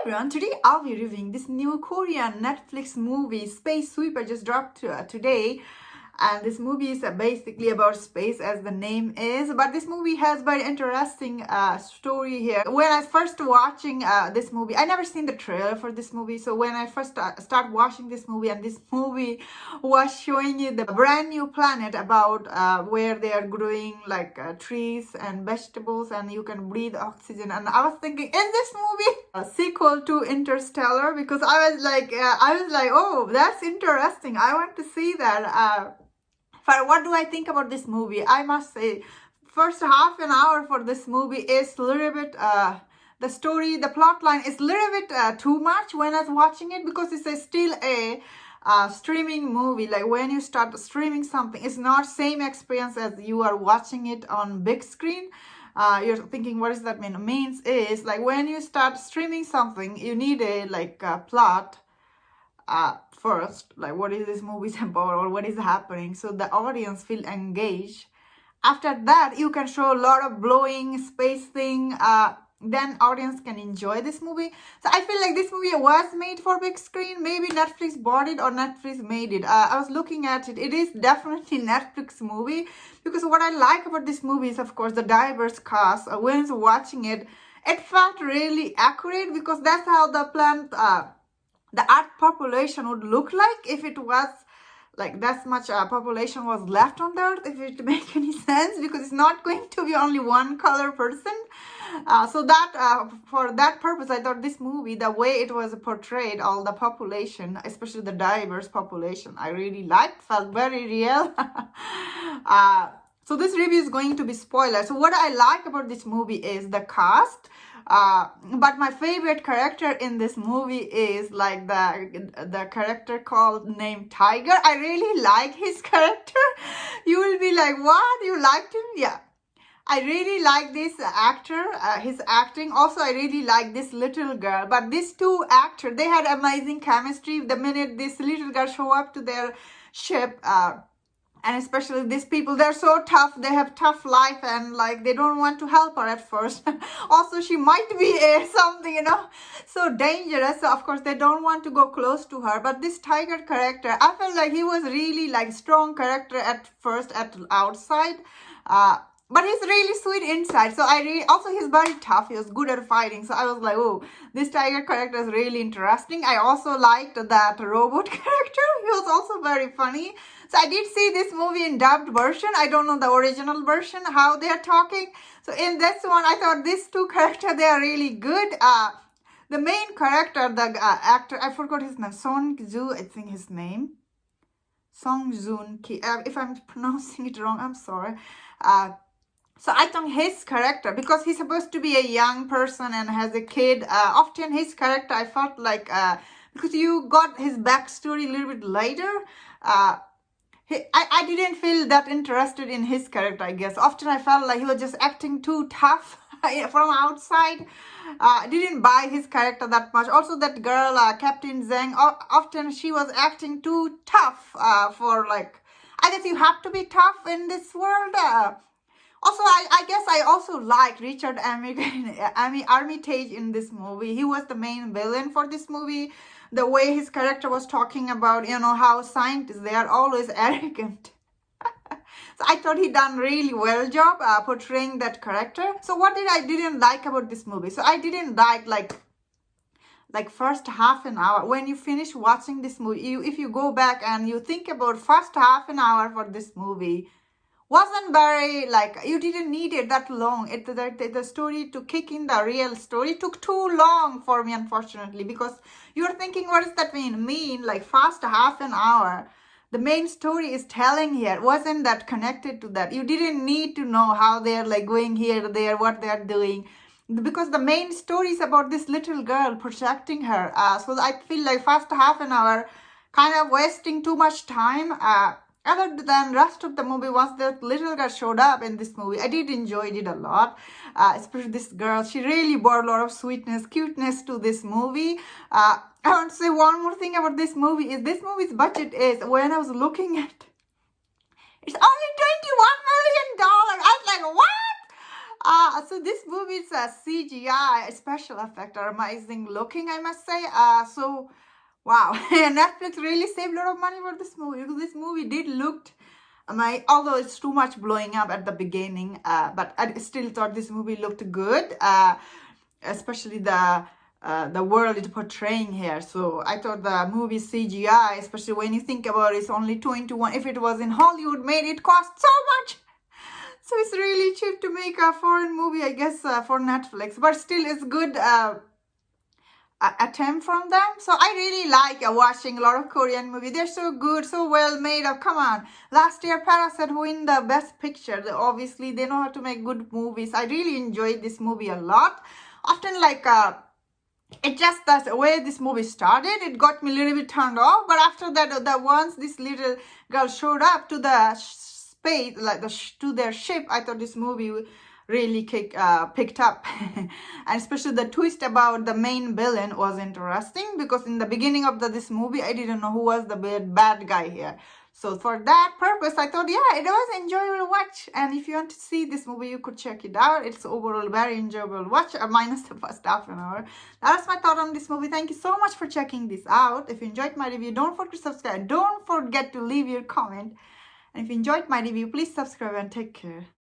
everyone, today I'll be reviewing this new Korean Netflix movie, Space Sweeper, just dropped today. And this movie is basically about space, as the name is. But this movie has very interesting story here. When I first watching this movie, I never seen the trailer for this movie. So when I first start watching this movie, and this movie was showing you the brand new planet about where they are growing like trees and vegetables, and you can breathe oxygen. And I was thinking, is this movie a sequel to Interstellar? Because I was like, oh, that's interesting. I want to see that. For what do I think about this movie? I must say, first half an hour for this movie is a little bit, the story, the plot line is a little bit too much when I was watching it, because it's still a streaming movie. Like when you start streaming something, it's not same experience as you are watching it on big screen. You're thinking, what does that mean? It means is like when you start streaming something, you need a plot first, like what is this movie about or what is happening, so the audience feel engaged. After that, you can show a lot of blowing space thing, then audience can enjoy this movie. So I feel like this movie was made for big screen. Maybe Netflix bought it or Netflix made it. I was looking at it. It is definitely Netflix movie, because what I like about this movie is, of course, the diverse cast. When I was watching it, it felt really accurate, because that's how the planet, the Earth population would look like if it was like that much population was left on the Earth, if it make any sense, because it's not going to be only one color person. So that for that purpose, I thought this movie, the way it was portrayed, all the population, especially the diverse population, I really liked, felt very real. So this review is going to be spoiler. So what I like about this movie is the cast. But my favorite character in this movie is like the character called named Tiger. I really like his character. You will be like, what? You liked him? Yeah. I really like this actor, his acting. Also, I really like this little girl. But these two actors, they had amazing chemistry. The minute this little girl show up to their ship, and especially these people, they're so tough. They have tough life, and like they don't want to help her at first. Also, she might be something, so dangerous. So of course, they don't want to go close to her. But this Tiger character, I felt like he was really like strong character at first, at outside. But he's really sweet inside. So also he's very tough. He was good at fighting. So I was like, oh, this Tiger character is really interesting. I also liked that robot character. He was also very funny. So I did see this movie in dubbed version. I don't know the original version, how they are talking. So in this one, I thought these two characters, they are really good. The main character, the actor, I forgot his name. Song Ju, I think his name. Song Joon Ki. If I'm pronouncing it wrong, I'm sorry. So I think his character, because he's supposed to be a young person and has a kid, often his character, I felt like, because you got his backstory a little bit later, I didn't feel that interested in his character, I guess. Often I felt like he was just acting too tough from outside. I didn't buy his character that much. Also, that girl, Captain Zhang, often she was acting too tough for like, I guess you have to be tough in this world. Also, I guess I also like Richard Armitage in this movie. He was the main villain for this movie. The way his character was talking about, how scientists, they are always arrogant. So I thought he done really well job portraying that character. So what didn't like about this movie? So I didn't like first half an hour. When you finish watching this movie, if you go back and you think about first half an hour for this movie, wasn't very, like, you didn't need it that long. The story to kick in, the real story took too long for me, unfortunately, because you're thinking, what does that mean? Like first half an hour, the main story is telling here, wasn't that connected to that. You didn't need to know how they're like going here, there, what they're doing, because the main story is about this little girl protecting her. So I feel like first half an hour kind of wasting too much time. Other than rest of the movie, once the little girl showed up in this movie, I did enjoy it a lot. Especially this girl, she really brought a lot of sweetness, cuteness to this movie. I want to say one more thing about this movie is this movie's budget is, when I was looking at, it's only $21 million. I was like, what? So this movie is a CGI special effect are amazing looking, I must say. So wow, Netflix really saved a lot of money for this movie because this movie did look although it's too much blowing up at the beginning, but I still thought this movie looked good, especially the world it's portraying here. So I thought the movie CGI, especially when you think about it, it's only 2:1. If it was in Hollywood made, it cost so much. So it's really cheap to make a foreign movie, I guess, for Netflix. But still, it's good attempt from them. So I really like watching a lot of Korean movies. They're so good, so well made. Come on. Last year, Parasite won the Best Picture. Obviously, they know how to make good movies. I really enjoyed this movie a lot. Often, like... it just the way this movie started, it got me a little bit turned off. But after that, once this little girl showed up to the space, like to their ship, I thought this movie really picked up. And especially the twist about the main villain was interesting, because in the beginning of this movie, I didn't know who was the bad guy here. So for that purpose, I thought, yeah, it was enjoyable watch. And if you want to see this movie, you could check it out. It's overall very enjoyable watch, minus the first half an hour. That's my thought on this movie. Thank you so much for checking this out. If you enjoyed my review, don't forget to subscribe. Don't forget to leave your comment. And if you enjoyed my review, please subscribe and take care.